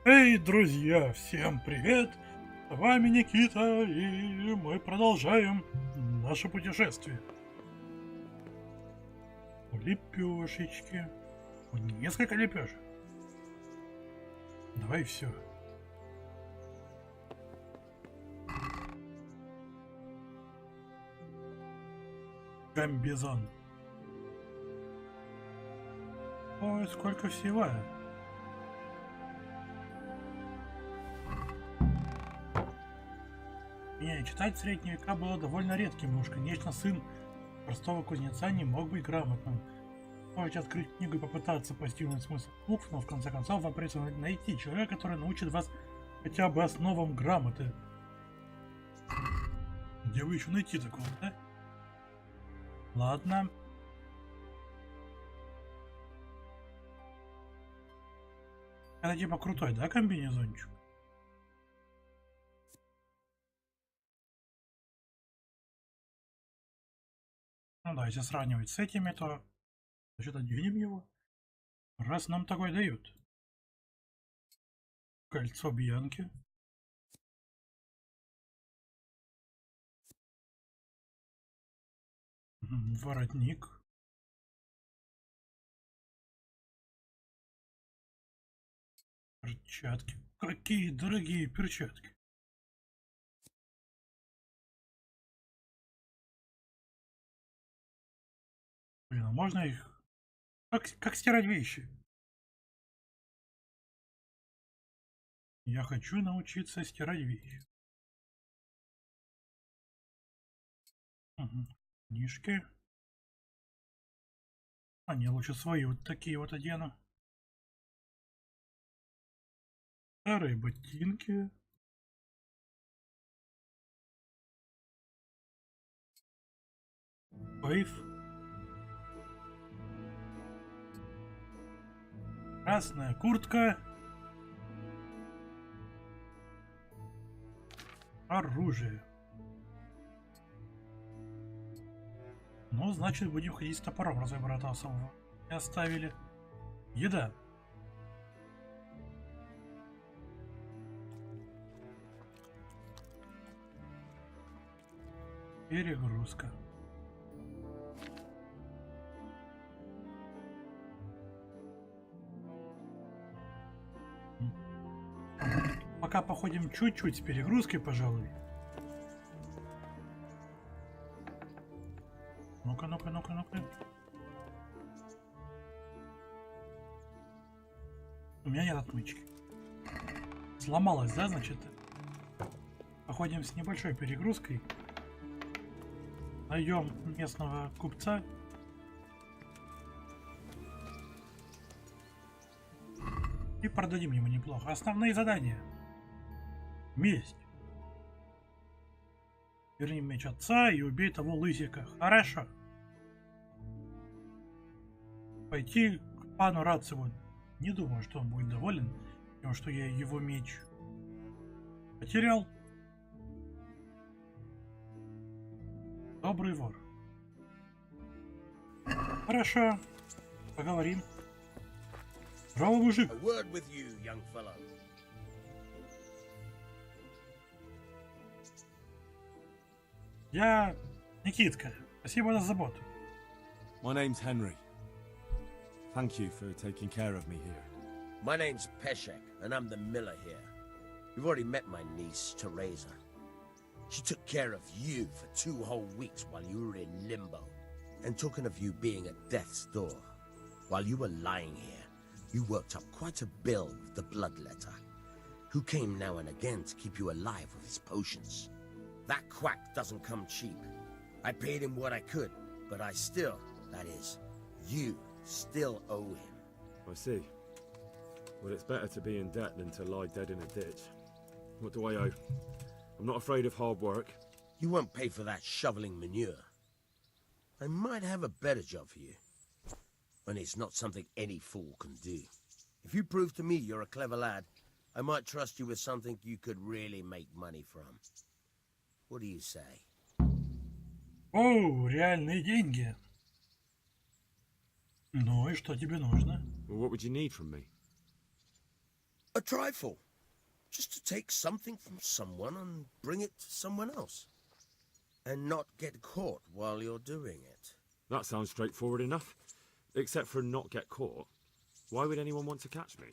Эй, друзья, всем привет! С вами Никита, и мы продолжаем наше путешествие. Лепешечки. Несколько лепешек. Давай все. Комбизон. Ой, сколько всего. Не, читать в средние века было довольно редким, и уж, конечно, сын простого кузнеца не мог быть грамотным. Можете открыть книгу и попытаться постигнуть смысл букв, но в конце концов вам придется найти человека, который научит вас хотя бы основам грамоты. Где вы еще найти такого, да? Ладно. Это типа крутой, да, комбинезончик? Ну да, если сравнивать с этими, то что-то оденем его. Раз нам такой дают. Кольцо Бьянки. Воротник. Перчатки. Какие дорогие перчатки. Блин, а можно их... Как стирать вещи? Я хочу научиться стирать вещи. Угу. Книжки. Они лучше свои вот такие вот одену. Старые ботинки. Вейв. Красная куртка. Оружие. Ну, значит, будем ходить с топором, раз брата самого не оставили. Еда. Перегрузка. Пока походим чуть-чуть с перегрузкой, пожалуй. Ну-ка, ну-ка, ну-ка, ну-ка. У меня нет отмычки. Сломалась, да, значит? Походим с небольшой перегрузкой. Найдем местного купца. И продадим ему неплохо. Основные задания. Месть. Верни меч отца и убей того лысика. Хорошо. Пойти к пану Рацеву. Не думаю, что он будет доволен тем, что я его меч потерял. Добрый вор. Хорошо. Поговорим. Здорово, мужик. Я Никитка. Спасибо за заботу. My name's Henry. Thank you for taking care of me here. My name's Peshek, and I'm the miller here. You've already met my niece, Teresa. She took care of you for 2 whole weeks while you were in limbo. And talking of you being at death's door, while you were lying here, you worked up quite a bill with the bloodletter, who came now and again to keep you alive with his potions. That quack doesn't come cheap. I paid him what I could, but I still, that is, you still owe him. I see. Well, it's better to be in debt than to lie dead in a ditch. What do I owe? I'm not afraid of hard work. You won't pay for that shoveling manure. I might have a better job for you. And it's not something any fool can do. If you prove to me you're a clever lad, I might trust you with something you could really make money from. What do you say? О, реальные деньги. Ну и что тебе нужно? Well, what would you need from me? A trifle. Just to take something from someone and bring it to someone else. And not get caught while you're doing it. That sounds straightforward enough. Except for not get caught. Why would anyone want to catch me?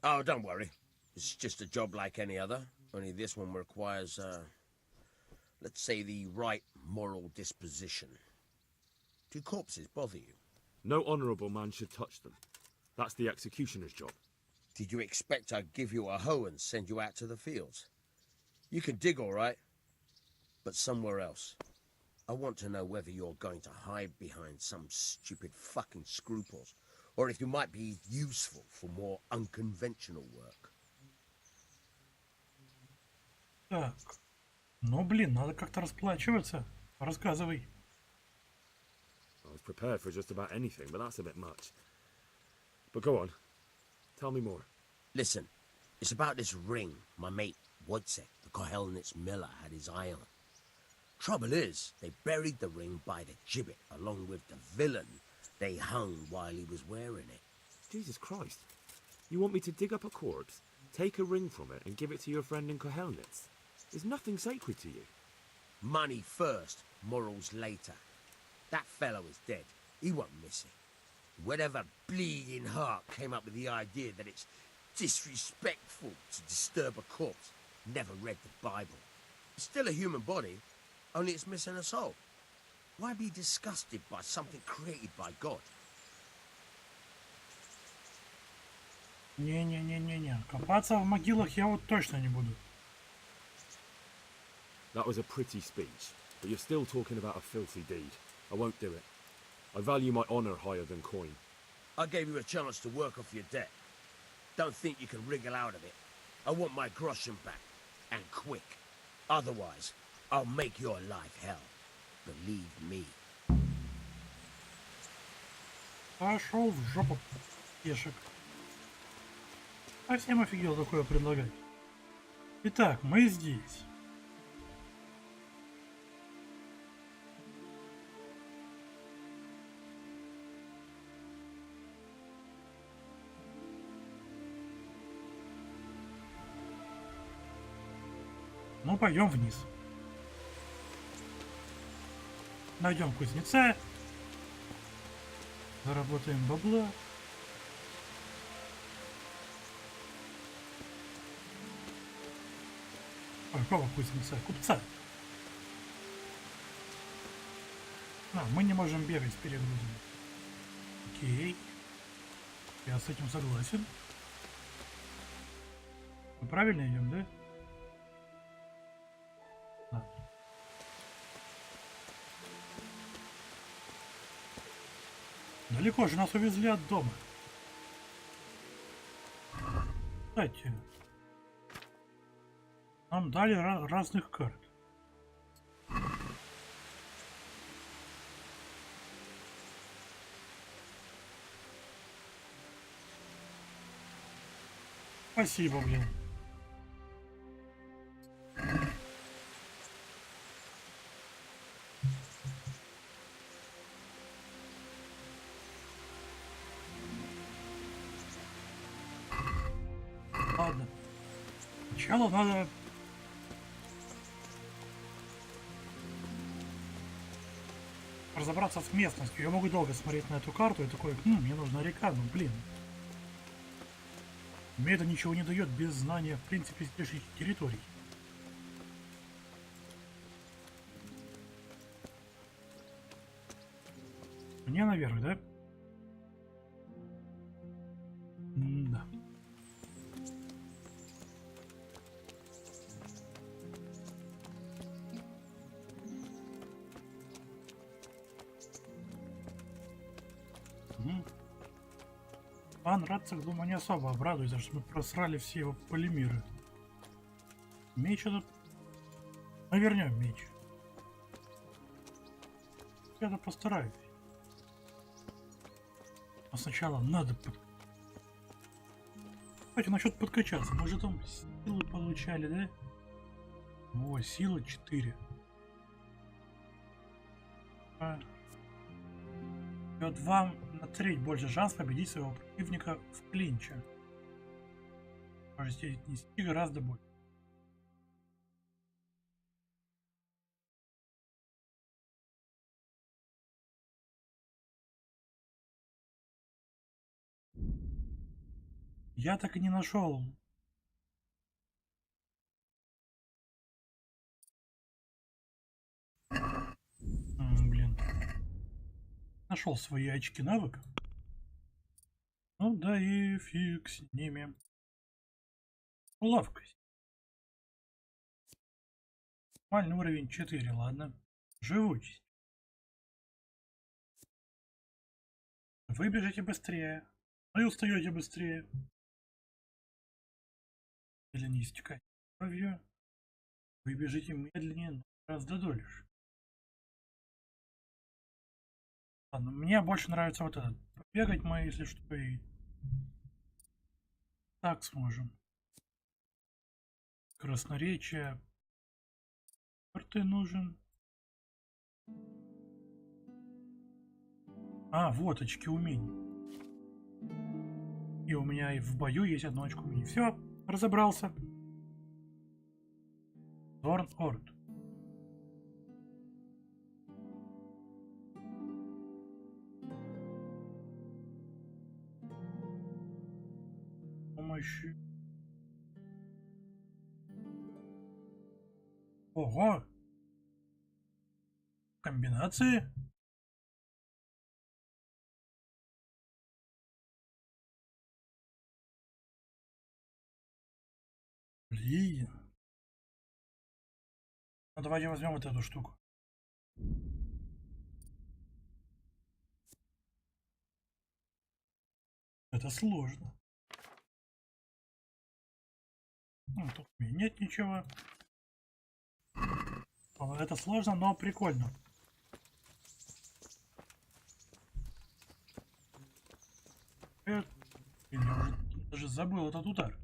Oh, don't worry. It's just a job like any other. Only this one requires, let's say, the right moral disposition. Do corpses bother you? No honourable man should touch them. That's the executioner's job. Did you expect I'd give you a hoe and send you out to the fields? You can dig all right, but somewhere else. I want to know whether you're going to hide behind some stupid fucking scruples, or if you might be useful for more unconventional work. Так. Ну, блин, надо как-то расплачиваться. Рассказывай. I was prepared for just about anything, but that's a bit much. But go on. Tell me more. Listen, it's about this ring my mate Wojciech, the Kohelnitz miller, had his eye on. Trouble is, they buried the ring by the gibbet along with the villain they hung while he was wearing it. Jesus Christ. You want me to dig up a corpse, take a ring from it, and give it to your friend in Kohelnitz? Is nothing sacred to you? Money first, morals later. That fellow is dead. He won't miss it. Whatever bleeding heart came up with the idea that it's disrespectful to disturb a corpse never read the Bible. It's still a human body, only it's missing a soul. Why be disgusted by something created by God? Не-не-не-не-не. Копаться в могилах я вот точно не буду. That was a pretty speech, but you're still talking about a filthy deed. I won't do it. I value my honour higher than coin. I gave you a chance to work off your debt. Don't think you can wriggle out of it. I want my groschen back, and quick. Otherwise, I'll make your life hell. Believe me. Пошел в жопу, пешек. Совсем офигел такое предлагать. Итак, мы здесь. Ну, пойдем вниз. Найдем кузнеца. Заработаем бабла. Какого кузнеца? Купца. Мы не можем бегать с перегрузом. Окей. Я с этим согласен. Мы правильно идем, да? Далеко же нас увезли от дома. Кстати, нам дали разных карт. Спасибо, блин. Ладно. Сначала надо разобраться с местностью. Я могу долго смотреть на эту карту и такой, мне нужна река, ну блин. Мне это ничего не дает без знания, в принципе, здешних территорий. Мне наверх, да? Да. Пан Радцик, думаю, не особо обрадуется, что мы просрали все его полимеры. Меч этот... Мы вернем меч. Я-то постараюсь. А сначала надо... Кстати, насчет подкачаться. Мы же там силы получали, да? О, сила 4. Дает вам на треть больше шанс победить своего противника в клинче. можете нести гораздо больше. Я так и не нашел. Блин. Нашел свои очки навыков. Ну да и фиг с ними. Ловкость. Нормальный уровень 4, ладно. Живучесть. Вы бежите быстрее. Вы устаете быстрее. Или не истекать кровью. Вы бежите медленнее, но гораздо дольше. Ладно, мне больше нравится вот этот. Бегать мы, если что, и так сможем. Красноречие. Ты нужен. А, вот очки умений. И у меня и в бою есть одно очко умений. Все, разобрался. Зорн Орд. Помощи. Ого! Комбинации? Блин. Ну давайте возьмем вот эту штуку. Это сложно. Ну, тут у меня нет ничего. Это сложно, но прикольно. Я уже даже забыл этот удар.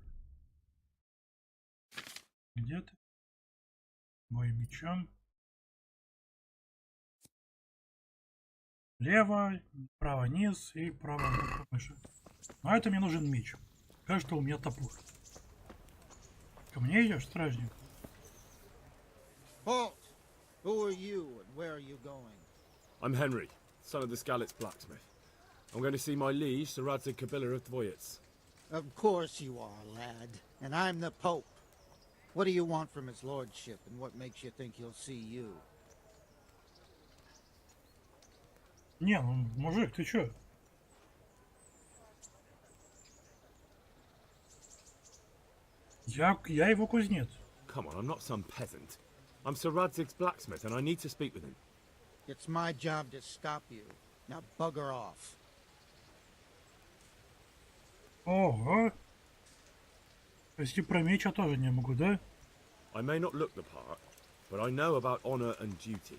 Где ты? Бой мечом. Лево, право низ и право мыши. А это мне нужен меч. Кажется, у меня топор. Ко мне идешь, стражник? Halt! Who are you and where are you going? I'm Henry, son of the Skalitz blacksmith. I'm going to see my liege, Sir Radzig Kabila of Dvoyets. Of course you are, lad. And I'm the Pope. What do you want from his lordship, and what makes you think he'll see you? Не, ну, мужик, ты чё? Я его кузнец. Come on, I'm not some peasant. I'm Sir Radzig's blacksmith and I need to speak with him. It's my job to stop you. Now bugger off. Ого. То есть и про меч я тоже не могу, да? I may not look the part, but I know about honor and duty.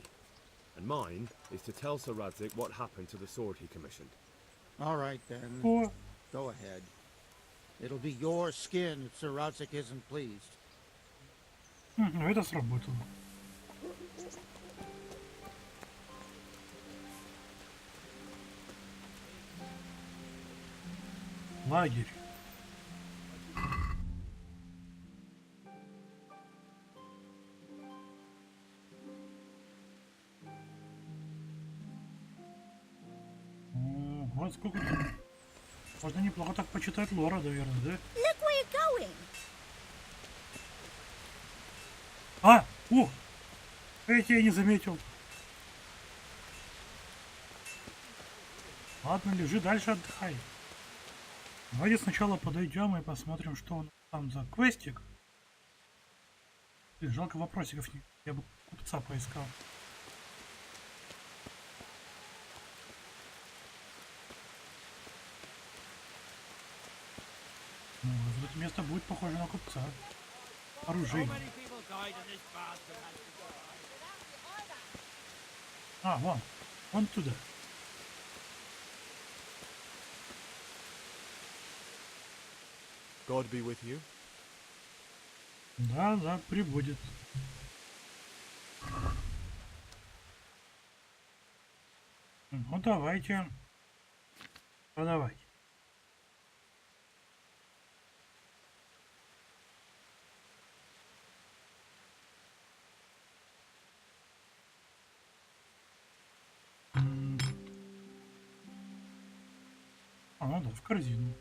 And mine is to tell Sir Radzig what happened to the sword he commissioned. All right, then. О, Go ahead. It'll be your skin if Sir Radzig isn't pleased. это сработало. Лагерь. Вот сколько тут. Можно неплохо так почитать лора, наверное, да? Look where you're going. А! Ух! Эти я не заметил. Ладно, лежи дальше, отдыхай. Давайте сначала подойдем и посмотрим, что он там за квестик. Блин, жалко вопросиков нет. Я бы купца поискал. Ну, вот это место будет похоже на купца. Оружие. А, вон туда. God be with you. Да, прибудет. Ну, давайте. Продавайте. А, ну да, в корзину.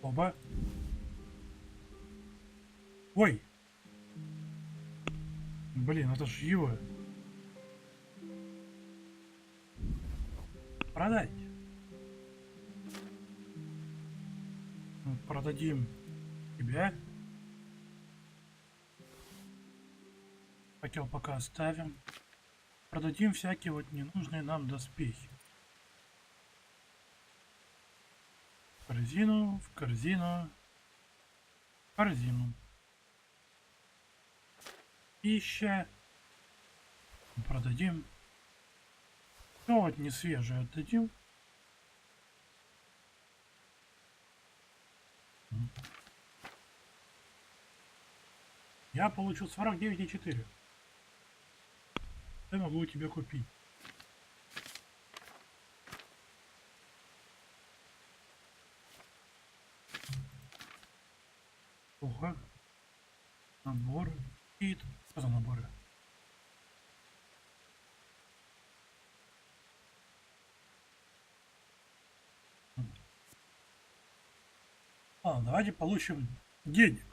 Оба. Ой! Блин, это ж его. Продать. Продадим тебя. Хотел пока оставим. Продадим всякие вот ненужные нам доспехи. В корзину, в корзину, в корзину. Пища. Продадим. Ну вот не свежее отдадим. Я получу 49,4. Я могу тебе купить. Ого. Наборы. И что за наборы? Ладно, давайте получим денег.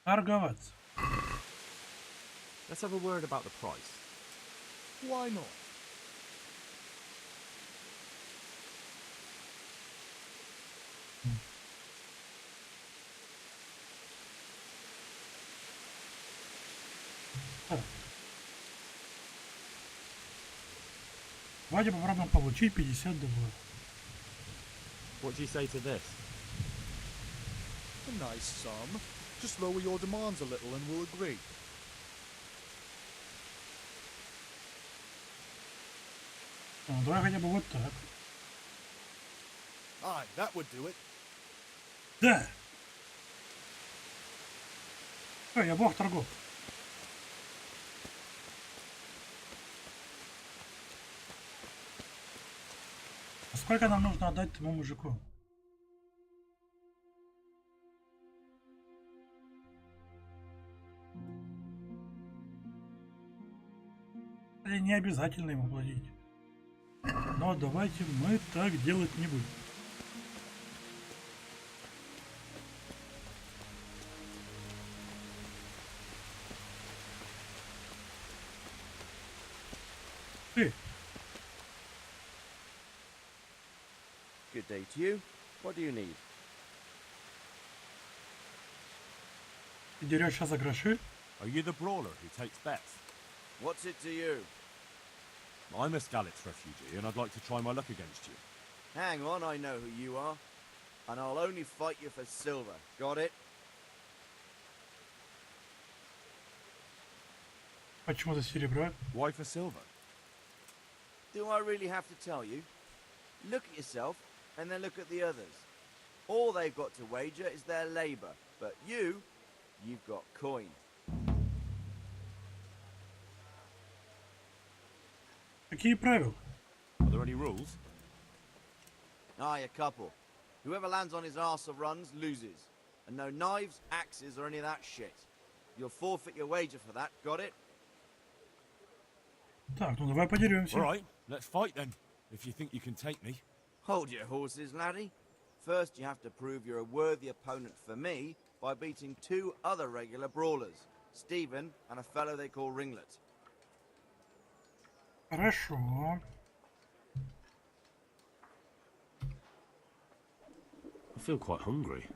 Торговаться. Let's have a word about the price. Why not? Так. Давайте попробуем получить 50 долларов. What do you say to this? A nice sum. Just lower your demands a little and we'll agree. Ну, давай хотя бы вот так. Aye, that would do it. Да! Ой, я бог торгов. А сколько нам нужно отдать тому мужику? Или не обязательно ему платить. Но давайте мы так делать не будем. Ты, Good day to you. What do you need? ты дерешься за гроши? Are you the brawler who takes bets? What's it to you? I'm a Skalitz refugee and I'd like to try my luck against you. Hang on, I know who you are. And I'll only fight you for silver. Got it? Почему за серебро? Why for silver? Do I really have to tell you? Look at yourself and then look at the others. All they've got to wager is their labor. But you've got coin. Какие правила? Are there any rules? Aye, a couple. Whoever lands on his arse or runs loses. And no knives, axes, or any of that shit. You'll forfeit your wager for that. Got it? Так, ну давай подеремся. All right, let's fight then. If you think you can take me. Hold your horses, laddie. First, you have to prove you're a worthy opponent for me by beating two other regular brawlers, Stephen and a fellow they call Ringlet. Хорошо. I feel quite hungry.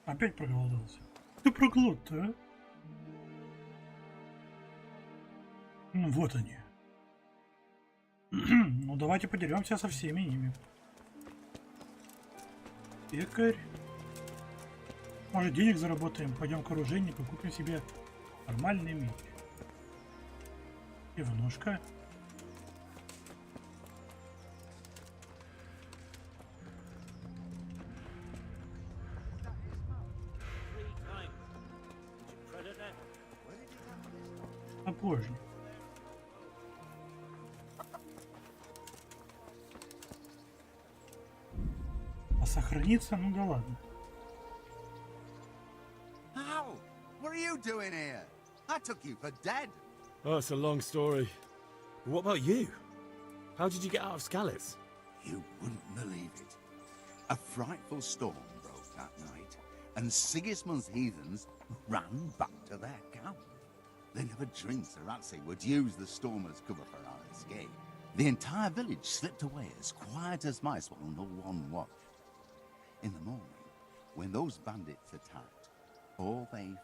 Опять проголодался. Ты проглот, а? Ну, вот они. Ну, давайте подеремся со всеми ими. Пекарь. Может, денег заработаем, пойдем к оружейнику, купим себе нормальный меч. Пивнушка. Попозже. А сохраниться? Ну да ладно. How? What are you doing here? I took you for dead. Oh, it's a long story. But what about you? How did you get out of Scallis? You wouldn't believe it. A frightful storm broke that night, and Sigismund's heathens ran back to their camp. They never dreamed Sir Ratsey would use the storm as cover for our escape. The entire village slipped away as quiet as mice while no one watched. In the morning, when those bandits attacked, all they found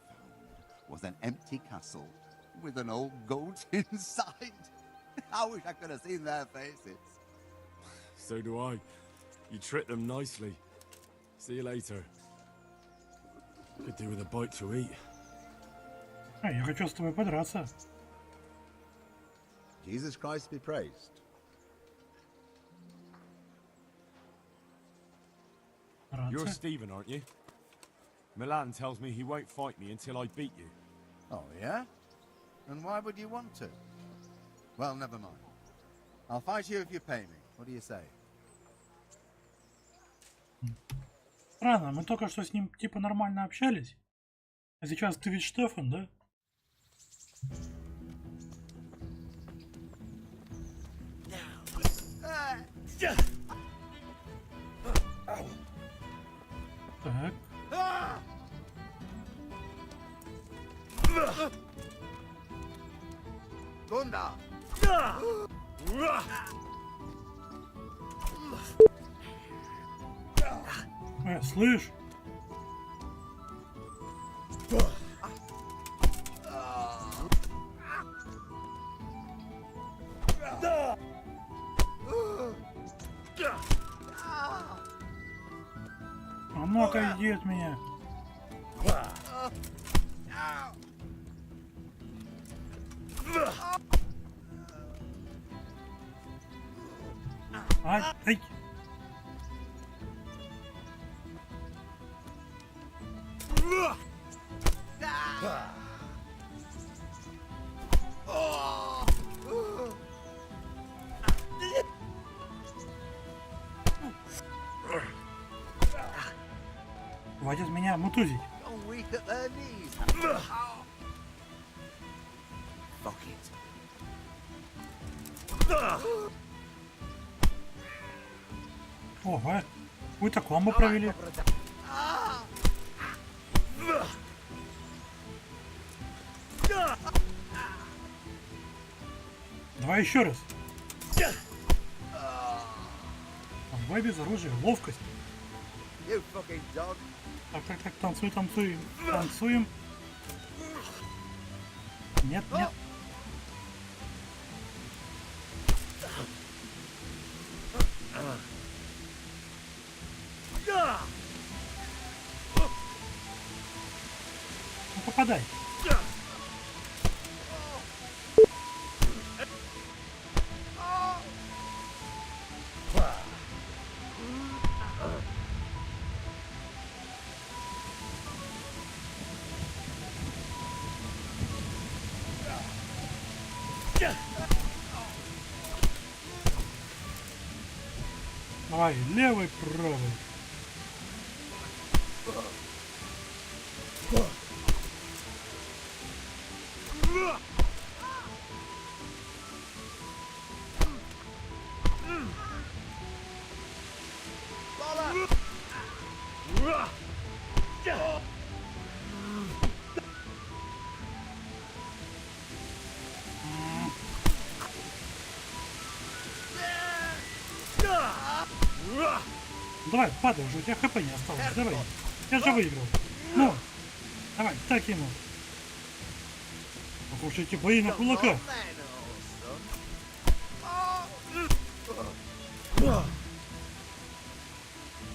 was an empty castle with an old goat inside. I wish I could have seen their faces. So do I. You tricked them nicely. See you later. Could do with a bite to eat. А, я хочу с тобой подраться. Jesus Christ be praised. You're Драться. Stephen, aren't you? Milan tells me he won't fight me until I beat you. Oh, yeah? And why would you want to? Well, never mind. I'll fight you if you pay me. What do you say? Странно, мы только что с ним типа нормально общались. А сейчас ты ведь Штефан, да? Так. Gunda! Слышь? А ну-ка иди от меня. Ай, ай. Хватит меня мутузить. You're weak at their knees. Fuck it. Ого, какую-то комбо провели. Давай еще раз. Давай без оружия, ловкость. You fucking dog. Так, танцуй, танцуем. Танцуем. Нет, нет. Ну, попадай. Давай, левый, правый. Давай, падай уже, у тебя хп не осталось. Давай. Я же выиграл. Ну, давай, так ему. Ох уж эти бои на кулака.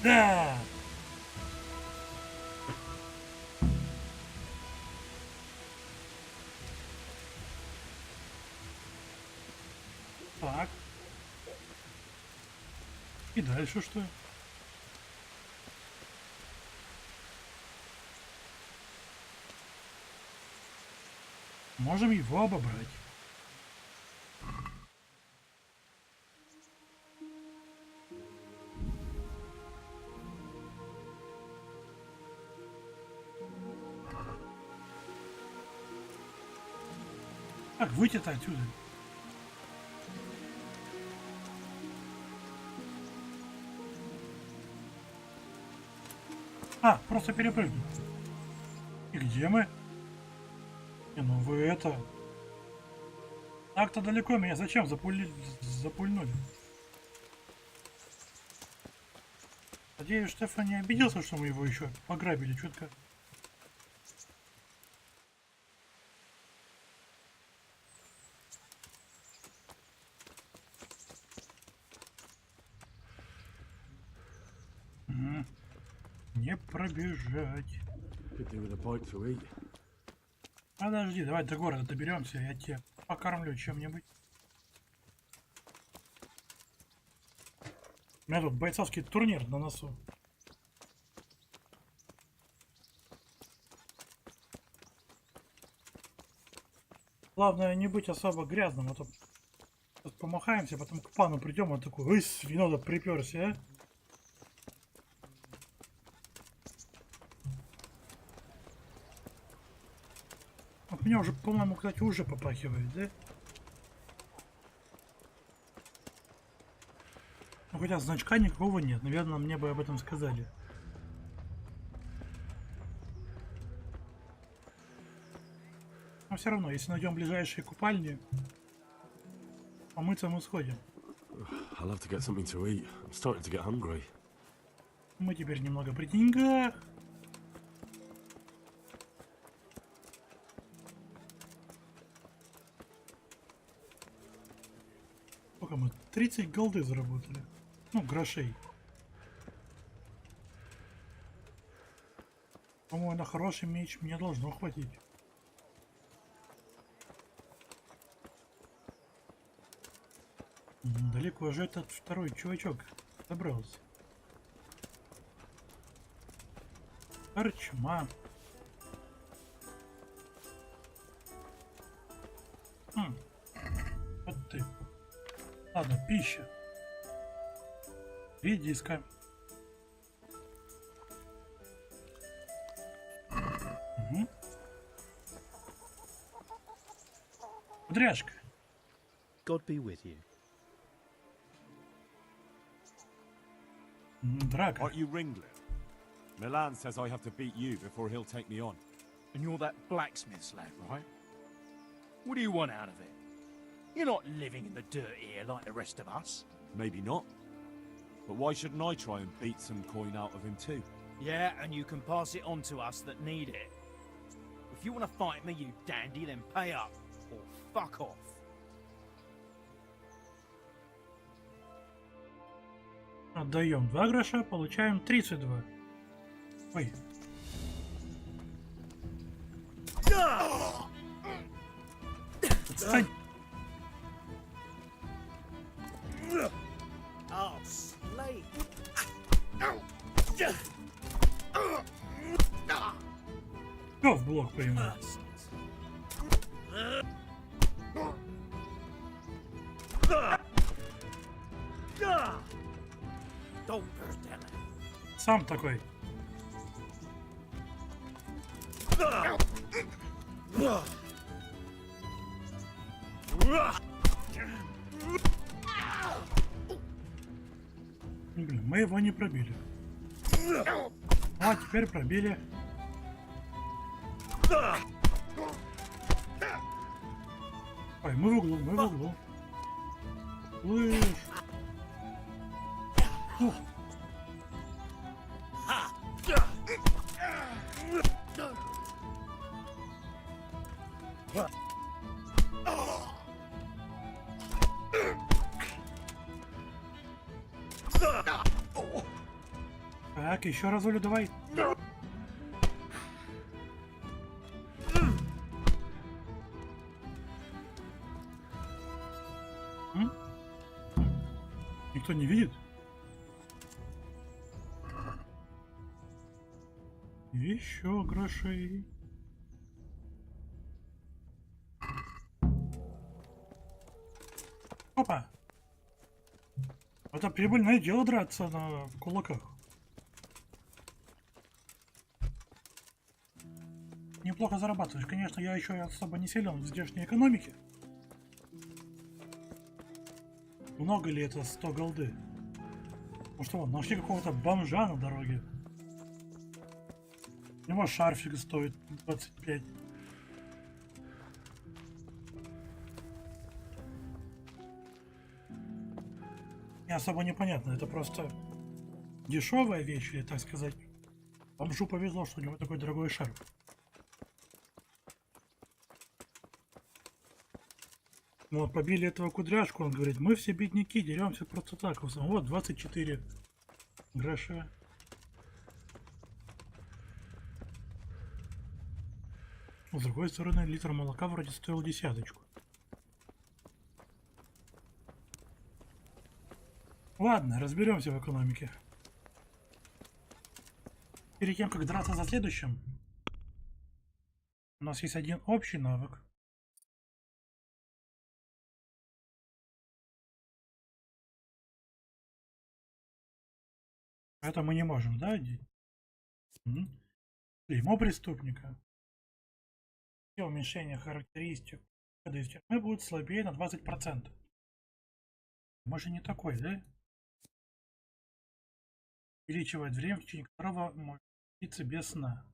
Да. Так. И дальше что? Можем его обобрать. Как выйти-то отсюда? А, просто перепрыгнуть. И где мы? Не, ну вы это... Так-то далеко меня зачем запульнули? Надеюсь, Штефан не обиделся, что мы его еще пограбили чутка. Не пробежать. Подожди, давай до города доберемся, я тебя покормлю чем-нибудь. У меня тут бойцовский турнир на носу. Главное не быть особо грязным, а то тут помахаемся, потом к пану придем, он такой, ой, свинода приперся, а? От меня уже, по-моему, кстати, уже попахивает, да? Ну, хотя значка никакого нет, наверное, мне бы об этом сказали. Но все равно, если найдем ближайшие купальни, помыться мы сходим. Мы теперь немного при деньгах. Сколько мы? 30 голды заработали. Ну, грошей. По-моему, на хороший меч мне должно хватить. Далеко же этот второй чувачок добрался. Корчма. Вот ты. Ладно, пища. Редиска. Угу. Кудряшка. God be with you. Драка. Aren't you wrangling? Milan says I have to beat you before he'll take me on. And you're that blacksmith's lad, right? What do you want out of it? You're not living in the dirt here like the rest of us. Maybe not. But why shouldn't I try and beat some coin out of him too? Yeah, and you can pass it on to us that need it. If you want to fight me, you dandy, then pay up. Or fuck off. Отдаем 2 гроша, получаем 32. Ой. Отстань. Oh, slave. Все в блок пойму. Сам такой. Блин, мы его не пробили. А теперь пробили. Ой, мы в углу, мы в углу. Слышь. Ух. Так, еще разулю давай. Никто не видит? Еще грошей. Опа! Это прибыльное дело драться на кулаках. Неплохо зарабатываешь. Конечно, я еще особо не силен в здешней экономике. Много ли это 100 голды? Ну что, нашли какого-то бомжа на дороге. У него шарфик стоит 25. Не особо непонятно, это просто дешевая вещь, или, так сказать, бомжу повезло, что у него такой дорогой шарф. Мы вот побили этого кудряшку, он говорит, мы все бедняки, деремся просто так. Вот 24 гроша. С другой стороны, литр молока вроде стоил 10. Ладно, разберемся в экономике. Перед тем, как драться за следующим, у нас есть один общий навык. Это мы не можем, да? Клеймо преступника. И уменьшение характеристик из тюрьмы будет слабее на 20%. Мы же не такой, да? Увеличивает время, в течение которого может идти без сна.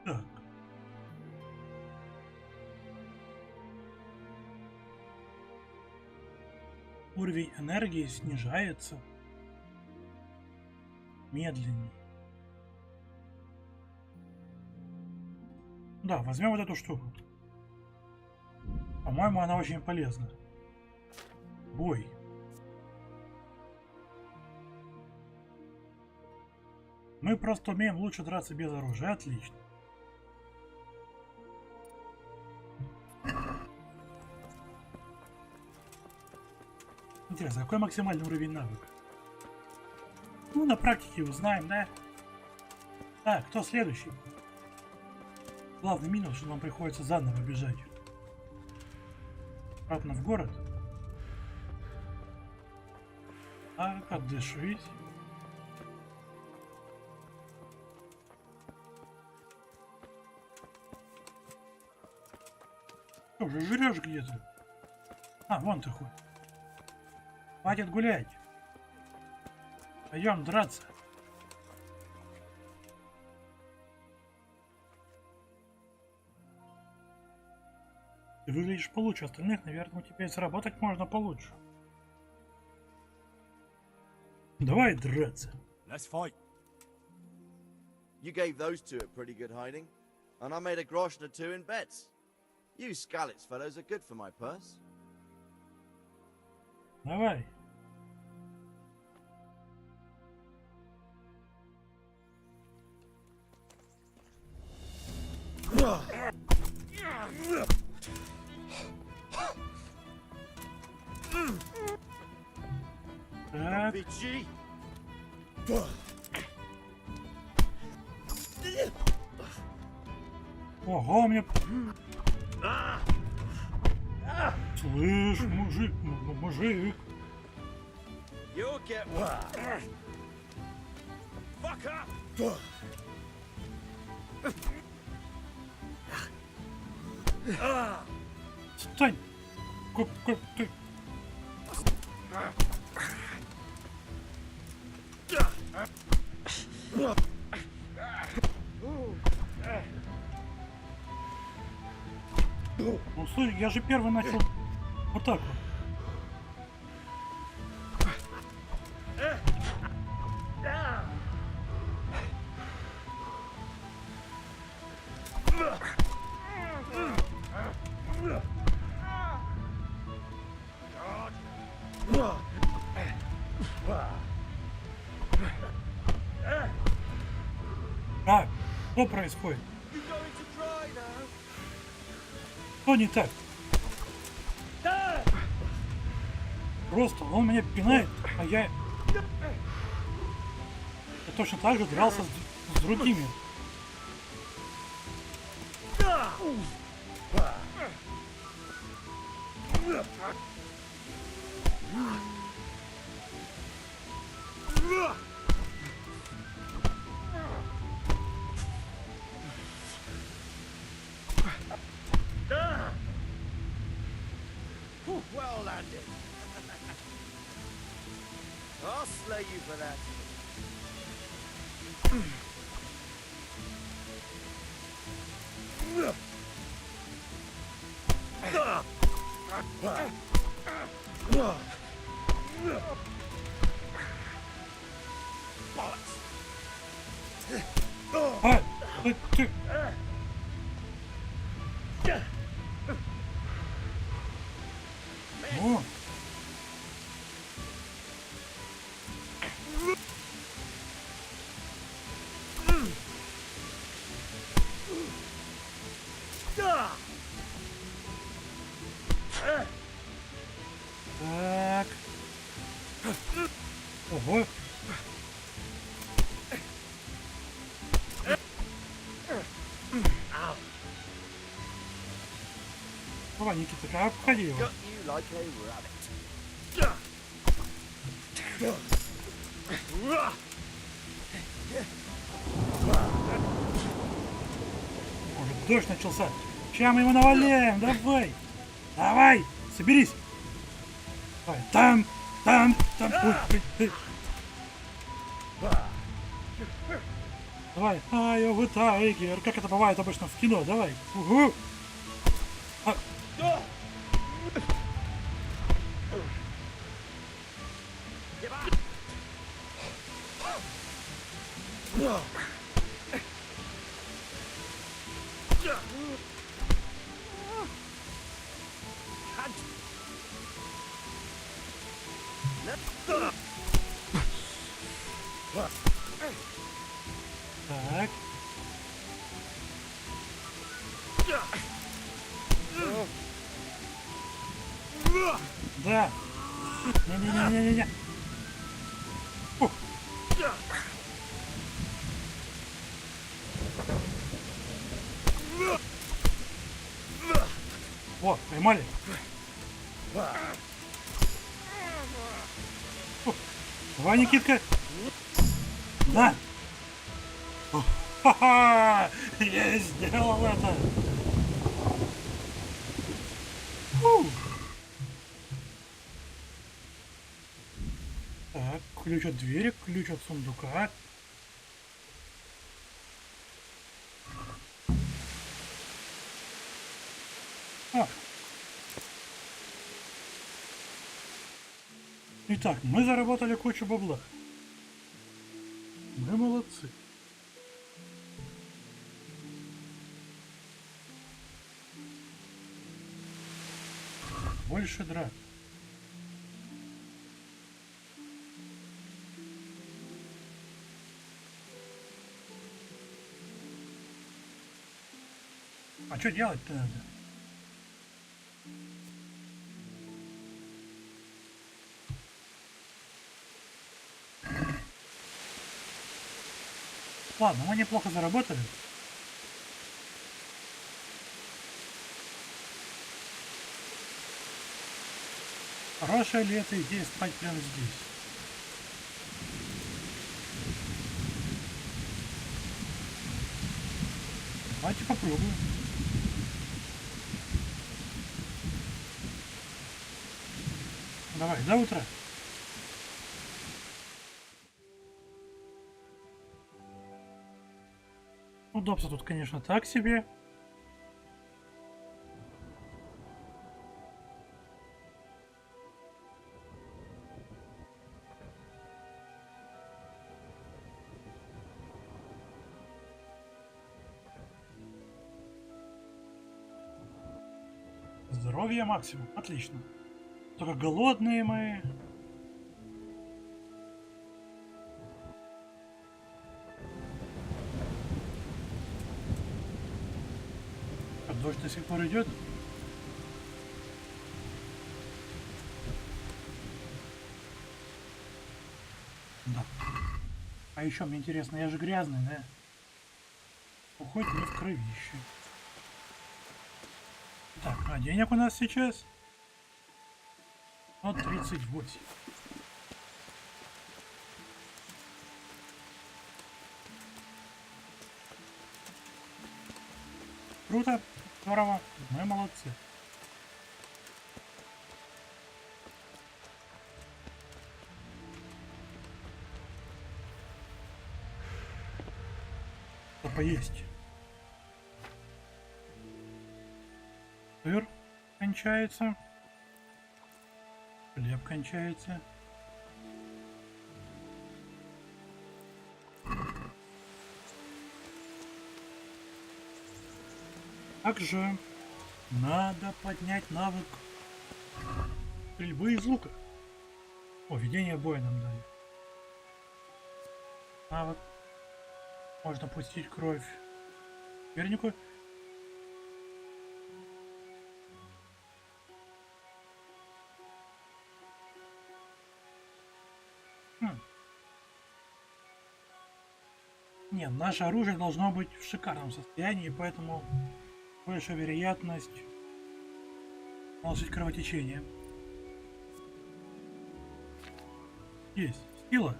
Так. Уровень энергии снижается медленнее. Да, возьмем вот эту штуку. По-моему, она очень полезна. Бой. Мы просто умеем лучше драться без оружия. Отлично. Интересно, какой максимальный уровень навыка? Ну, на практике узнаем, да? Так, кто следующий? Главный минус, что нам приходится заново бежать. Обратно в город. Так, отдышись. Что же, жрешь где-то? А, вон ты хоть. Хватит гулять. Пойдем драться. Ты выглядишь получше остальных, наверное, у тебя и сработать можно получше. Давай драться. Let's fight. You gave those two a pretty good hiding, and I made a groschen or two in bets. You Skalitz fellows are good for my purse. Давай. Так. Ого, мне... Слышь, мужик, мужик. You'll get one. Fuck up. Стань! Как ты? Ну, слушай, я же первый начал вот так вот. Так, что происходит? Что не так? Просто он меня пинает, а я точно так же дрался с другими. I'll slay you for that. Ты. О. Так. Ого. Давай, Никита, обходи его. Got you like a rabbit. Может, дождь начался. Сейчас мы его наваляем. Давай. Давай. Соберись. Давай. Там. Ой, ой. Давай. Ай, вы тайгер. Как это бывает обычно в кино. Давай. Угу. Так. Да. Не-не-не-не-не. Фух. О, поймали. Фух. Давай, Никитка. Да. Ха-ха! Я сделал это. Фу. Так, ключ от двери, ключ от сундука. А. Итак, мы заработали кучу бабла. Мы молодцы. Больше драк. А что делать-то надо? Ладно, мы неплохо заработали. Хорошая ли эта идея спать прямо здесь? Давайте попробуем. Давай, до утра. Удобство тут, конечно, так себе. Здоровье максимум. Отлично. Только голодные мы. А дождь до сих пор идет? Да. А еще мне интересно, я же грязный, да? Уходит мне в кровище. Так, а денег у нас сейчас? 138. Круто, здорово, мы молодцы. поесть. Сыр кончается. Хлеб кончается. Также надо поднять навык стрельбы из лука. О, ведение боя нам дали. Навык. Можно пустить кровь сопернику. Нет, наше оружие должно быть в шикарном состоянии, поэтому большая вероятность получить кровотечение. Есть. Сила.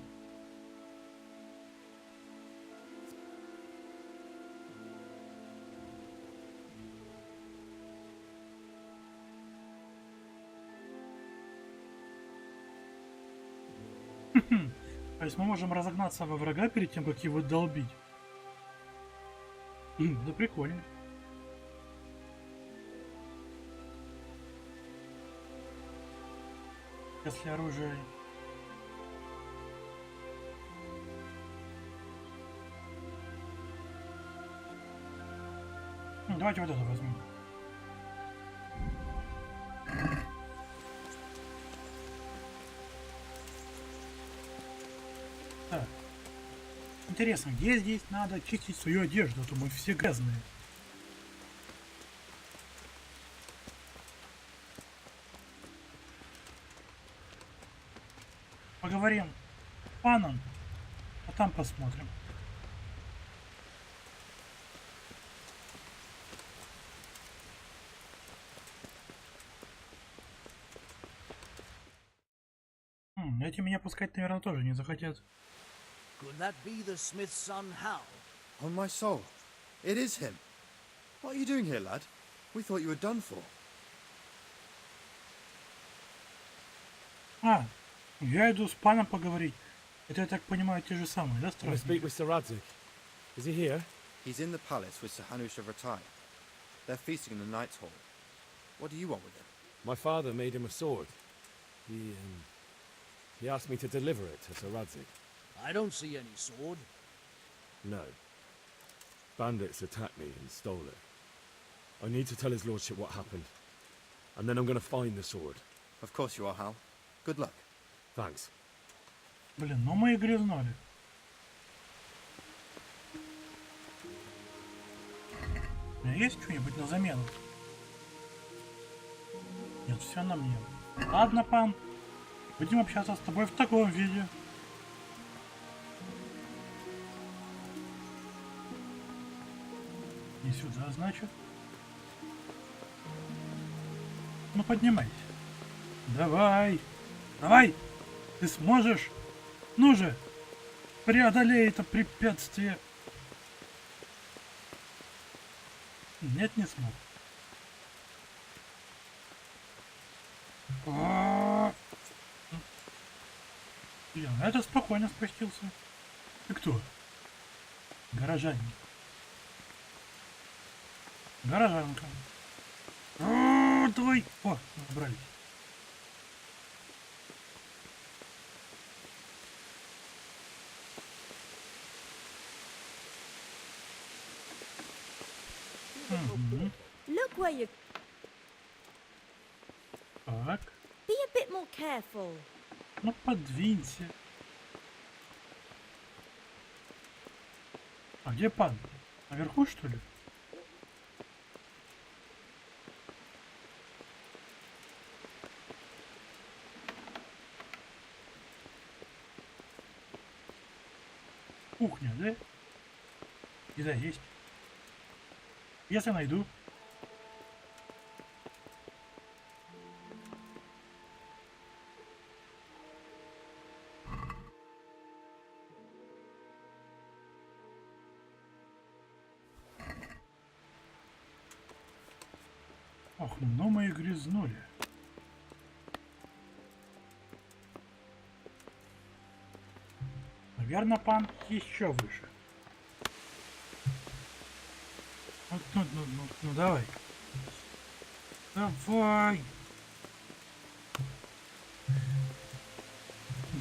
То есть мы можем разогнаться во врага перед тем, как его долбить. Да прикольно. Если оружие... Давайте вот это возьмем. Так. Интересно, где здесь надо чистить свою одежду, а то мы все грязные. Поговорим с паном, а там посмотрим. Эти меня пускать, наверное, тоже не захотят. Could that be the smith's son, Hal? On my soul, it is him. What are you doing here, lad? We thought you were done for. А, я иду с паном поговорить. Это, я так понимаю, те же самые, да, I speak стражники? with Sir Radzik. Is he here? He's in the palace with Sir Hanush of Ratai. They're feasting in the Knight's Hall. What do you want with him? My father made him a sword. He asked me to deliver it to Sir Radzik. I don't see any sword. No. Bandits attacked me and stole it. I need to tell his lordship what happened. And then I'm going to find the sword. Of course you are, Hal. Good luck. Thanks. Блин, ну мы и грязнули. У меня есть что-нибудь на замену? Нет, все на мне. Ладно, пан. Будем общаться с тобой в таком виде. Не сюда, значит. Ну, поднимайся. Давай. Давай. Ты сможешь. Ну же. Преодолей это препятствие. Нет, не смог. Блин, это спокойно спустился. Ты кто? Горожанин. Горожанка. Давай. О, набрались. Look where you... Так. Be a bit more careful. Ну, подвинься. А где пан? Наверху, что ли? Кухня, да? Еда есть. Если найду. Ох, ну мы и грязнули. Наверное, пан еще выше. Ну, давай. Давай.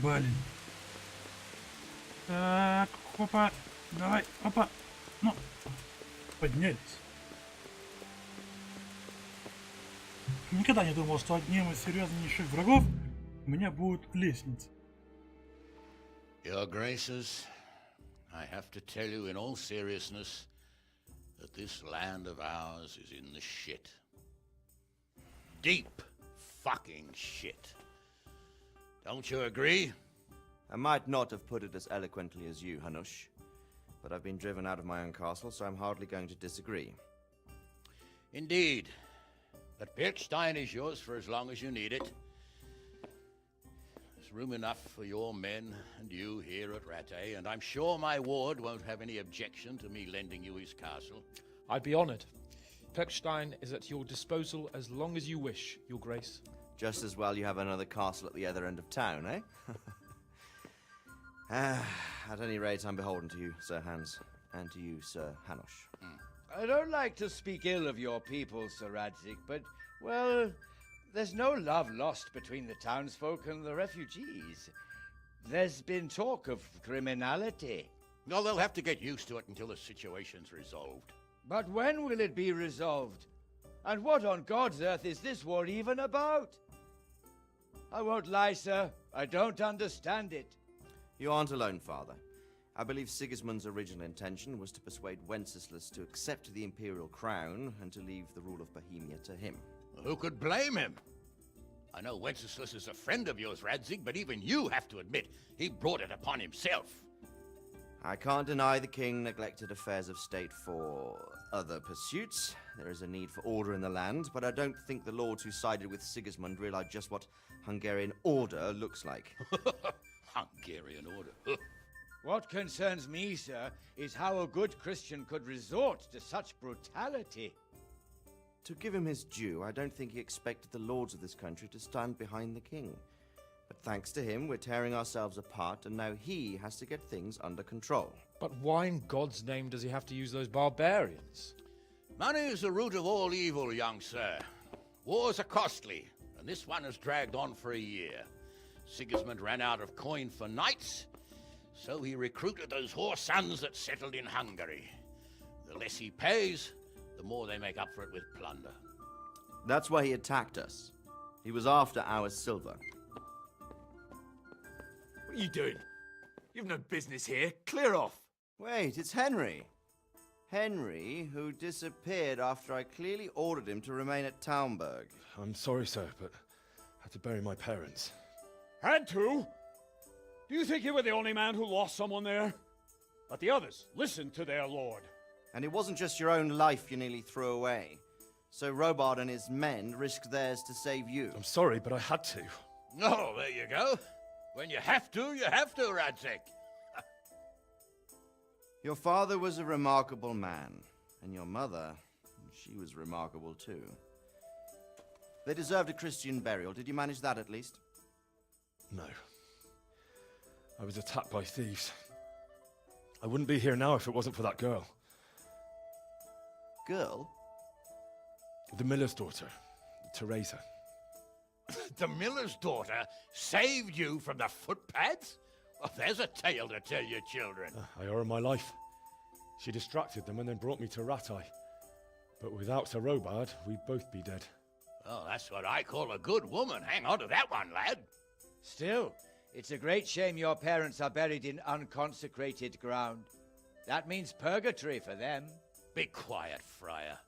Блин. Так, опа. Давай, опа. Ну, поднялись. Никогда не думал, что одним из серьезнейших врагов у меня будет лестница. Your Graces, I have to tell you in all seriousness that this land of ours is in the shit. Deep fucking shit. Don't you agree? I might not have put it as eloquently as you, Hanush, but I've been driven out of my own castle, so I'm hardly going to disagree. Indeed. But Birkstein is yours for as long as you need it. There's room enough for your men and you here at Rattay, and I'm sure my ward won't have any objection to me lending you his castle. I'd be honored. Perkstein is at your disposal as long as you wish, Your Grace. Just as well you have another castle at the other end of town, eh? At any rate, I'm beholden to you, Sir Hans, and to you, Sir Hanush. I don't like to speak ill of your people, Sir Radzik, but, well, there's no love lost between the townsfolk and the refugees. There's been talk of criminality. Well, they'll have to get used to it until the situation's resolved. But when will it be resolved? And what on God's earth is this war even about? I won't lie, sir. I don't understand it. You aren't alone, Father. I believe Sigismund's original intention was to persuade Wenceslas to accept the imperial crown and to leave the rule of Bohemia to him. Who could blame him? I know Wenceslas is a friend of yours, Radzig, but even you have to admit he brought it upon himself. I can't deny the king neglected affairs of state for other pursuits. There is a need for order in the land, but I don't think the lords who sided with Sigismund realized just what Hungarian order looks like. Hungarian order? What concerns me, sir, is how a good Christian could resort to such brutality. To give him his due, I don't think he expected the lords of this country to stand behind the king. But thanks to him, we're tearing ourselves apart, and now he has to get things under control. But why in God's name does he have to use those barbarians? Money is the root of all evil, young sir. Wars are costly, and this one has dragged on for a year. Sigismund ran out of coin for knights, so he recruited those whore sons that settled in Hungary. The less he pays, the more they make up for it with plunder. That's why he attacked us. He was after our silver. What are you doing? You've no business here. Clear off. Wait, it's Henry. Henry, who disappeared after I clearly ordered him to remain at Taunberg. I'm sorry, sir, but I had to bury my parents. Had to? Do you think you were the only man who lost someone there? But the others listened to their lord. And it wasn't just your own life you nearly threw away. So Robard and his men risked theirs to save you. I'm sorry, but I had to. Oh, there you go. When you have to, Radzig. Your father was a remarkable man, and your mother, she was remarkable too. They deserved a Christian burial. Did you manage that at least? No. I was attacked by thieves. I wouldn't be here now if it wasn't for that girl. Girl? The miller's daughter, Teresa. The miller's daughter saved you from the footpads? Well, there's a tale to tell your children. I owe her my life. She distracted them and then brought me to Rattay. But without Sir Robard, we'd both be dead. Oh, that's what I call a good woman. Hang on to that one, lad. Still, it's a great shame your parents are buried in unconsecrated ground. That means purgatory for them. Be quiet, Friar.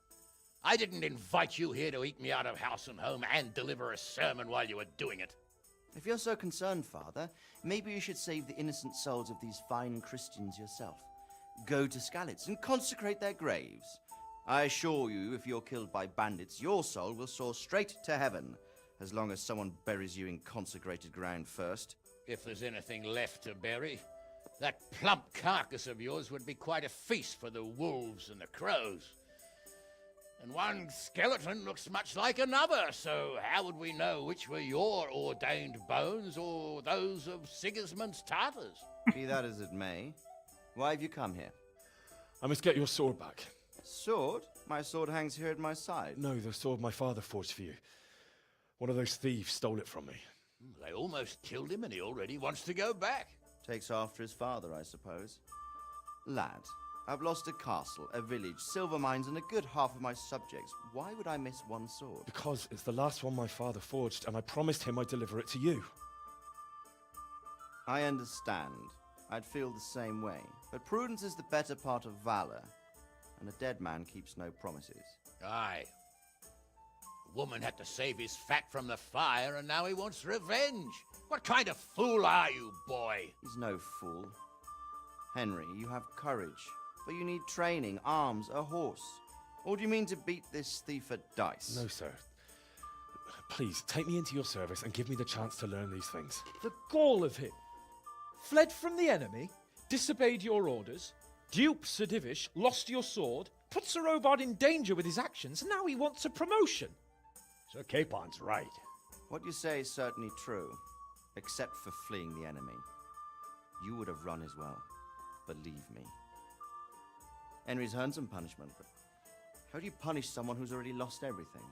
I didn't invite you here to eat me out of house and home and deliver a sermon while you were doing it. If you're so concerned, Father, maybe you should save the innocent souls of these fine Christians yourself. Go to Skalitz and consecrate their graves. I assure you, if you're killed by bandits, your soul will soar straight to heaven, as long as someone buries you in consecrated ground first. If there's anything left to bury, that plump carcass of yours would be quite a feast for the wolves and the crows. And one skeleton looks much like another, so how would we know which were your ordained bones or those of Sigismund's Tartars? Be that as it may, why have you come here? I must get your sword back. Sword? My sword hangs here at my side. No, the sword my father forged for you. One of those thieves stole it from me. They almost killed him and he already wants to go back. Takes after his father, I suppose. Lad, I've lost a castle, a village, silver mines, and a good half of my subjects. Why would I miss one sword? Because it's the last one my father forged, and I promised him I'd deliver it to you. I understand. I'd feel the same way. But prudence is the better part of valor, and a dead man keeps no promises. Aye. The woman had to save his fat from the fire, and now he wants revenge. What kind of fool are you, boy? He's no fool. Henry, you have courage, but you need training, arms, a horse. Or do you mean to beat this thief at dice? No, sir. Please, take me into your service and give me the chance to learn these things. The gall of him. Fled from the enemy, disobeyed your orders, duped Sir Divish, lost your sword, put Sir Robard in danger with his actions, and now he wants a promotion. Sir Capon's right. What you say is certainly true, except for fleeing the enemy. You would have run as well, believe me. Henry's earned some punishment, but how do you punish someone who's already lost everything,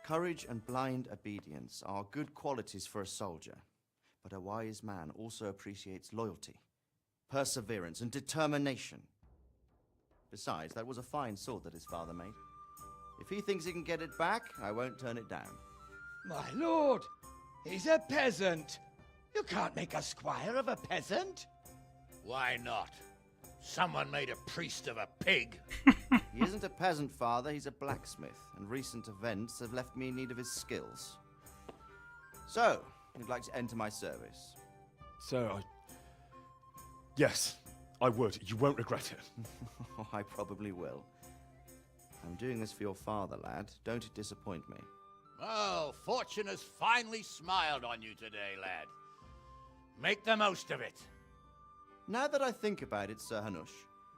Courage and blind obedience are good qualities for a soldier, but a wise man also appreciates loyalty, perseverance, and determination. Besides, that was a fine sword that his father made. If he thinks he can get it back, I won't turn it down. My lord, he's a peasant. You can't make a squire of a peasant. Why not? Someone made a priest of a pig. He isn't a peasant, father. He's a blacksmith, and recent events have left me in need of his skills. So, you'd like to enter my service? Sir, Yes, I would. You won't regret it. Oh, I probably will. I'm doing this for your father, lad. Don't it disappoint me. Oh, fortune has finally smiled on you today, lad. Make the most of it. Now that I think about it, Sir Hanush,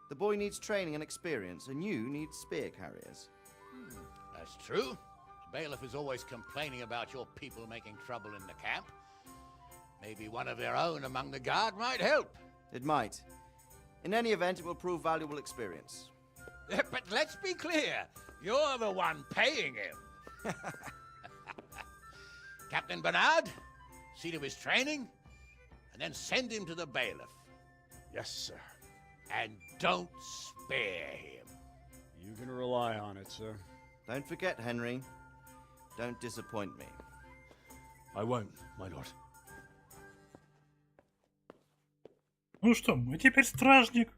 the boy needs training and experience, and you need spear carriers. That's true. The bailiff is always complaining about your people making trouble in the camp. Maybe one of their own among the guard might help. It might. In any event, it will prove valuable experience. But let's be clear, you're the one paying him. Captain Bernard, see to his training, and then send him to the bailiff. Yes, sir. And don't spare him. You can rely on it, sir. Don't forget, Henry. Don't disappoint me. I won't, my lord. Ну что, мы теперь стражник.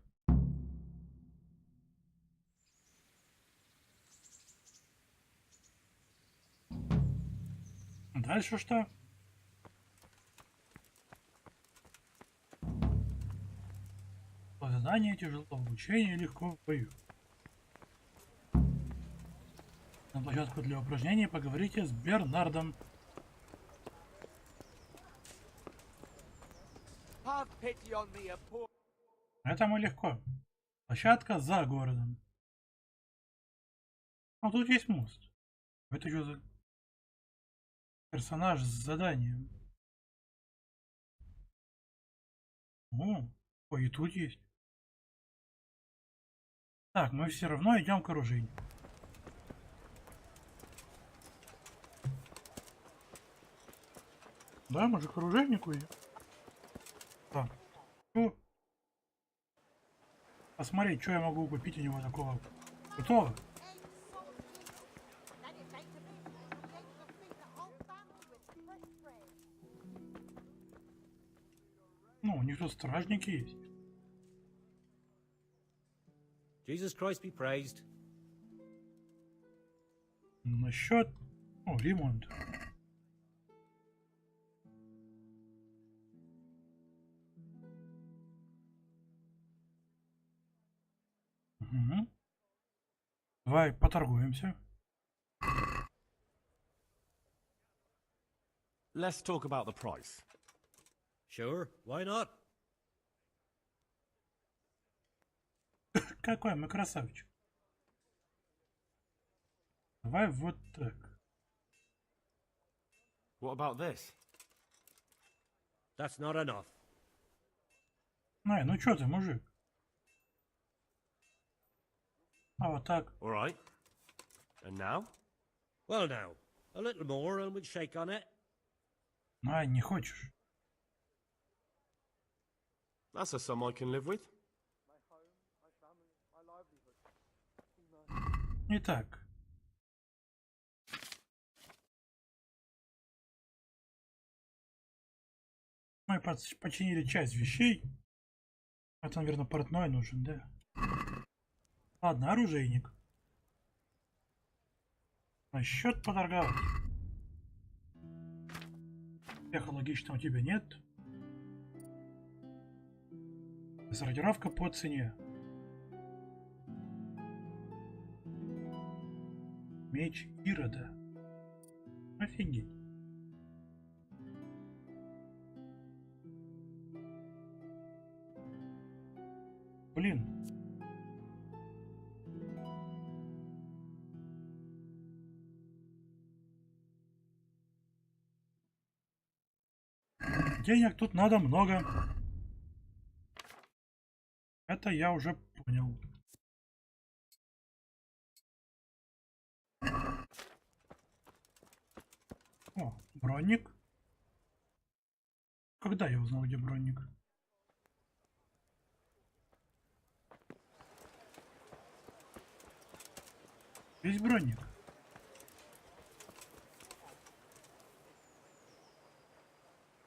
Дальше что? Задание тяжело в обучении, легко в бою. На площадку для упражнений поговорите с Бернардом. Это мы легко. Площадка за городом. А тут есть мост. Это что за персонаж с заданием? О, и тут есть. Так, мы все равно идем к оружейнику. Да, мы же к оружейнику идем. Так. Ну, посмотреть, что я могу купить у него такого крутого. Ну, у них тут стражники есть. Jesus Christ be praised. Насчет... О, ремонт. Угу. Давай поторгуемся. Let's talk about the price. Sure, why not? Какой мы красавчик. Давай вот так. What about this? That's not enough. Ай, ну чё ты, мужик? А вот так. All right. And now? Well, now, a little more and we'd shake on it. А, не хочешь. That's a sum I can live with. Итак. Мы починили часть вещей. Это, наверное, портной нужен, да? Ладно, оружейник. На счет поторговать. Технологично у тебя нет. Сортировка по цене. Меч Ирода. Офигеть. Блин. Денег тут надо много. Это я уже понял. О, броник. Когда я узнал, где броник? Есть броник.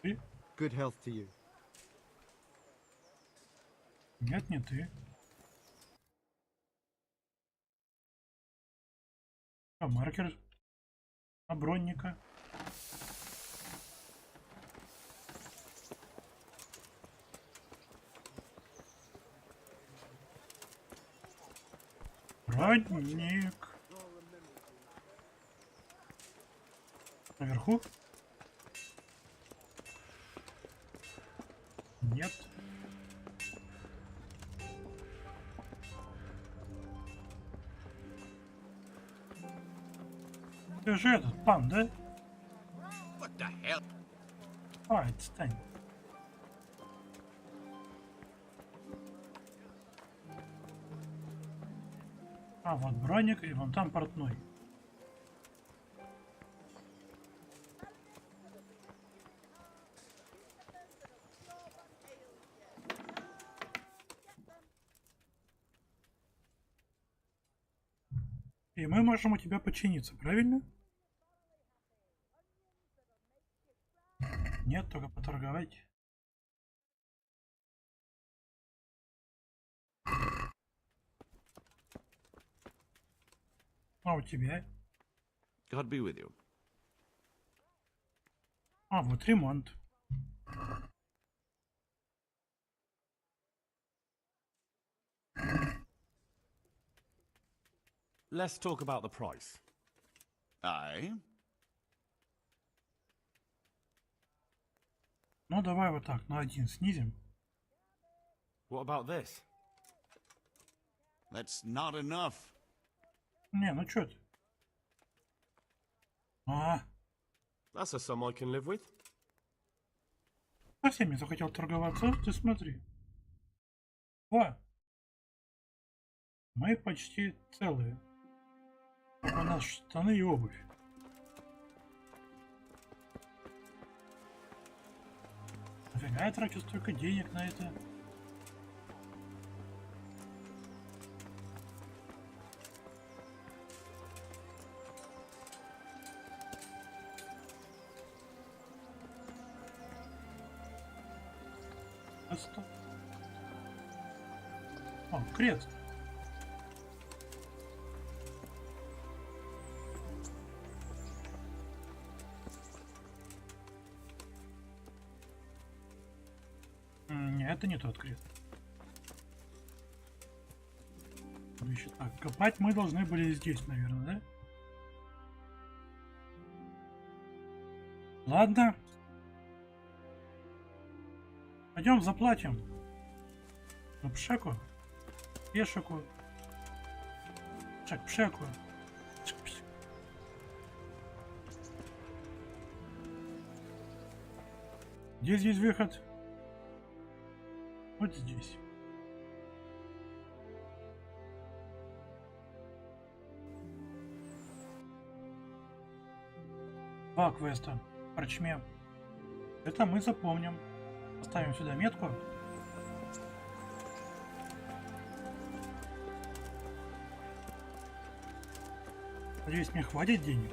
Ты? Good health to you. Нет, не ты. А маркер? А бронника? Бронник. Наверху? Нет. Ты же этот пан, да? What the hell? А, отстань. А, вот броник, и вон там портной. И мы можем у тебя починиться, правильно? Нет, только поторговать. А у тебя? God be with you. А, вот ремонт. Let's talk about the price. Aye? Ну, давай вот так, на 1 снизим. What about this? That's not enough. Не, ну чё ты? А, That's a sum I can live with. совсем не захотел торговаться, ты смотри. О! Мы почти целые. Только у нас штаны и обувь. Нафига я трачу столько денег на это? О, крест. Нет, это не тот крест. Значит, так, копать мы должны были здесь, наверное, да? Ладно. Пойдем заплатим. Пшеку. Пешеку. Пшеку. Где здесь выход? Вот здесь. 2 квеста. Корчме. Это мы запомним. Поставим сюда метку. Надеюсь, мне хватит денег.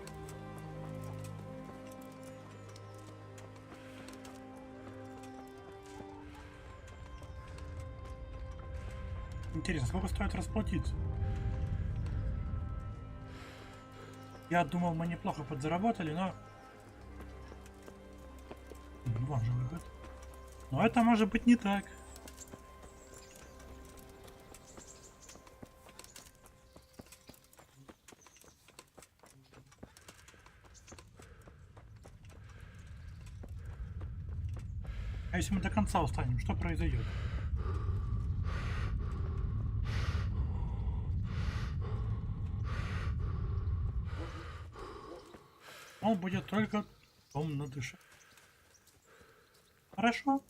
Интересно, сколько стоит расплатиться? Я думал, мы неплохо подзаработали, но... Вам же выход. Но это может быть не так. А если мы до конца устанем, что произойдет? Он будет только томно дышать. Хорошо.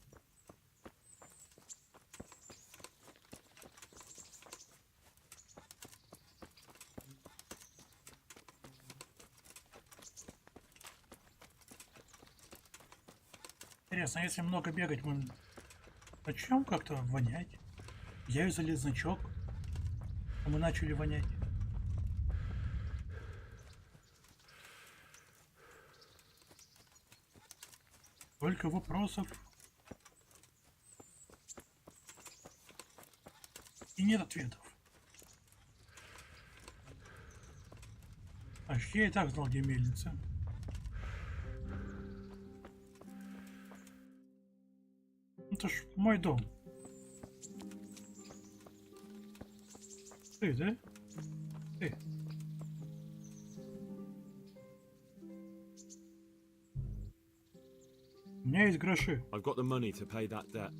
Интересно, если много бегать, мы начнем как-то вонять? Я взяли значок, а мы начали вонять. Только вопросов. И нет ответов. А я и так знал, где мельница. Это ж мой дом. Ты, да? Ты. У меня есть гроши. I've got the money to pay that debt.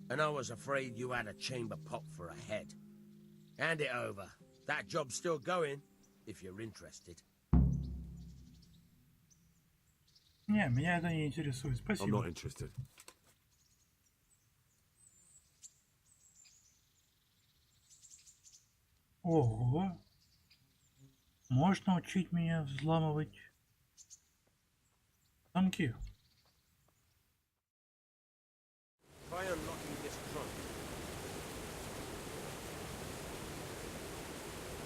And I was afraid you had a chamber pot for a head. Hand it over. That job's still going, if you're interested. Не, меня это не интересует. Спасибо. I'm not interested. Ого. Можешь научить меня взламывать замки? Try unlocking this trunk.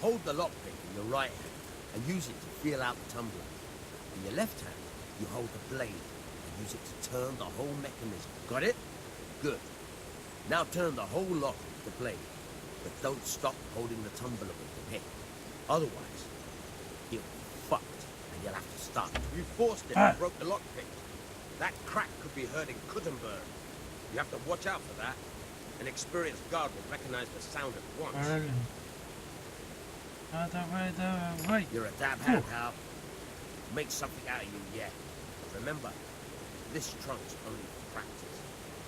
Hold the lockpick in your right hand and use it to feel out the tumbler. In your left hand, you hold the blade and use it to turn the whole mechanism. Got it? Good. Now turn the whole lock with the blade, but don't stop holding the tumbler with the pick. Otherwise, you'll be fucked and you'll have to start. You forced it and broke the lockpick. That crack could be heard in Kuttenberg. You have to watch out for that. An experienced guard will recognize the sound at once. Давай. You're a dab hand, Hal. Make something out of you yet. Remember, this trunk's only for practice.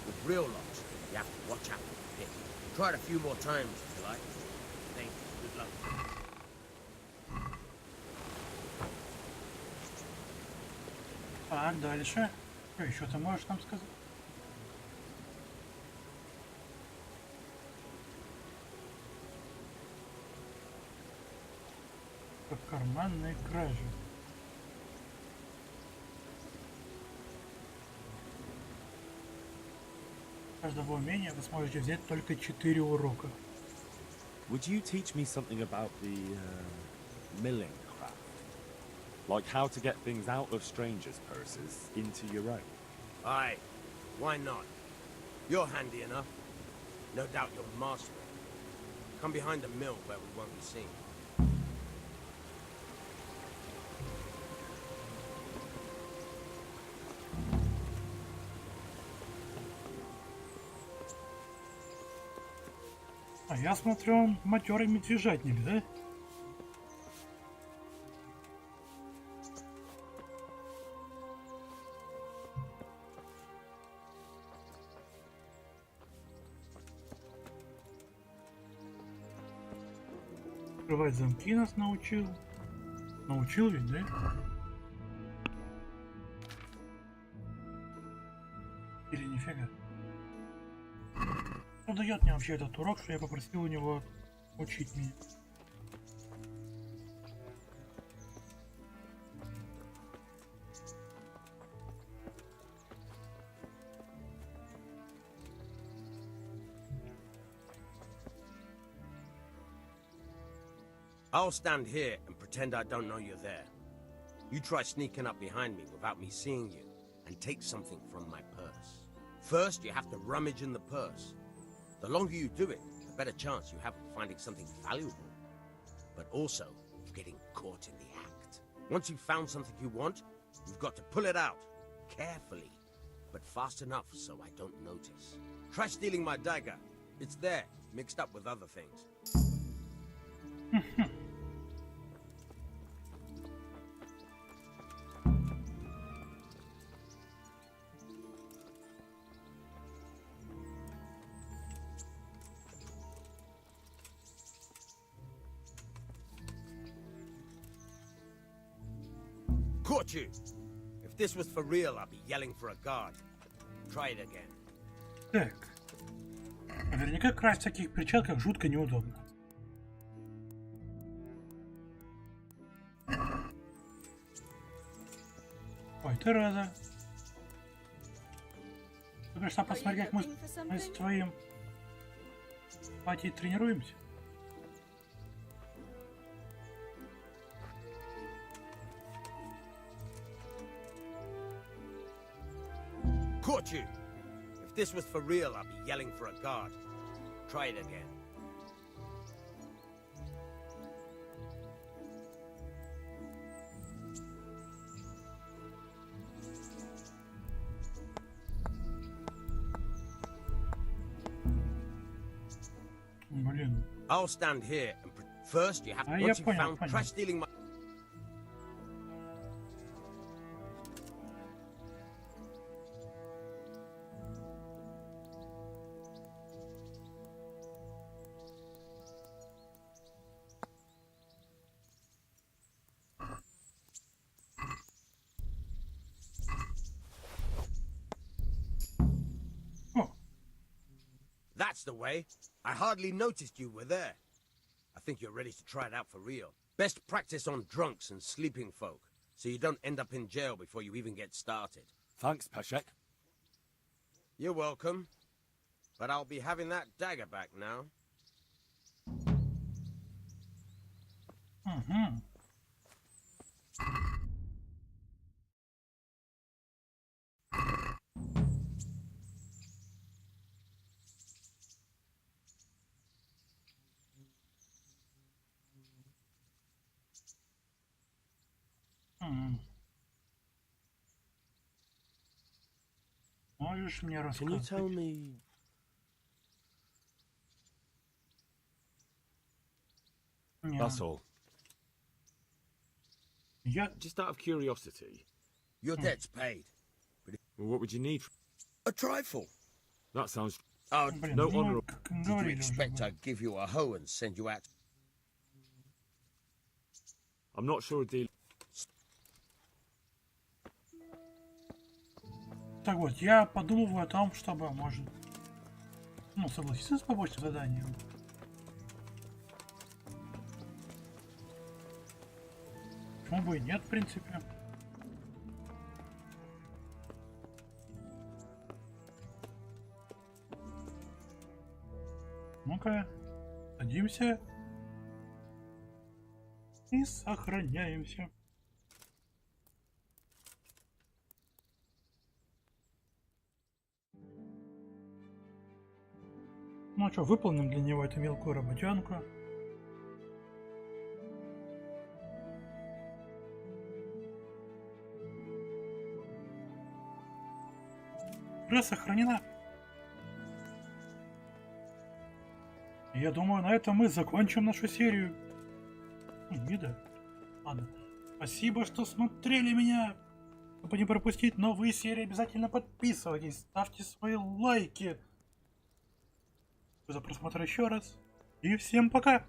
With real locks, you have to watch out for the pick. Try it a few more times if you like. Thank you. Good luck. Так, дальше. Что еще ты можешь нам сказать? Как карманные кражи. Каждого умения вы сможете взять только 4 урока. Would you teach me something about the milling craft? Like how to get things out of strangers' purses into your own? Aye, why not? You're handy enough. No doubt you'll master it. Come behind the mill where we won't be seen. А я смотрю, он матерый медвежатник, да? Открывать замки нас научил. Научил ведь, да? Или нифига? Что дает мне вообще этот урок, что я попросил у него учить меня? I'll stand here and pretend I don't know you're there. You try sneaking up behind me without me seeing you, and take something from my purse. First, you have to rummage in the purse. The longer you do it, the better chance you have of finding something valuable. But also, of getting caught in the act. Once you've found something you want, you've got to pull it out, carefully, but fast enough so I don't notice. Try stealing my dagger. It's there, mixed up with other things. Caught you! If this was for real, I'd be yelling for a guard. Try it again. Так. Наверняка красть в таких перчатках жутко неудобно. Ой, ты рада. Ты пришла посмотреть, как мы с твоим пати тренируемся? Caught you! If this was for real, I'd be yelling for a guard. Try it again. Блин. I'll stand here and first you have to once you found try stealing my That's the way. I hardly noticed you were there. I think you're ready to try it out for real. Best practice on drunks and sleeping folk, so you don't end up in jail before you even get started. Thanks, Peshek. You're welcome. But I'll be having that dagger back now. Угу. Можешь мне рассказать? Can you tell me? That's all. Yeah. Just out of curiosity. Your debt's paid. But Well, what would you need? a trifle. That sounds. Oh, no honour. Did you expect I'd give you a hoe and send you out? I'm not sure a deal. Так вот, я подумываю о том, чтобы, может, согласиться с побочным заданием. Почему бы и нет, в принципе. Ну-ка, садимся и сохраняемся. Ну а что, выполним для него эту мелкую работенку. Игра сохранена. Я думаю, на этом мы закончим нашу серию. Вида. Ладно. Спасибо, что смотрели меня. Чтобы не пропустить новые серии, обязательно подписывайтесь, ставьте свои лайки. За просмотр еще раз. И всем пока!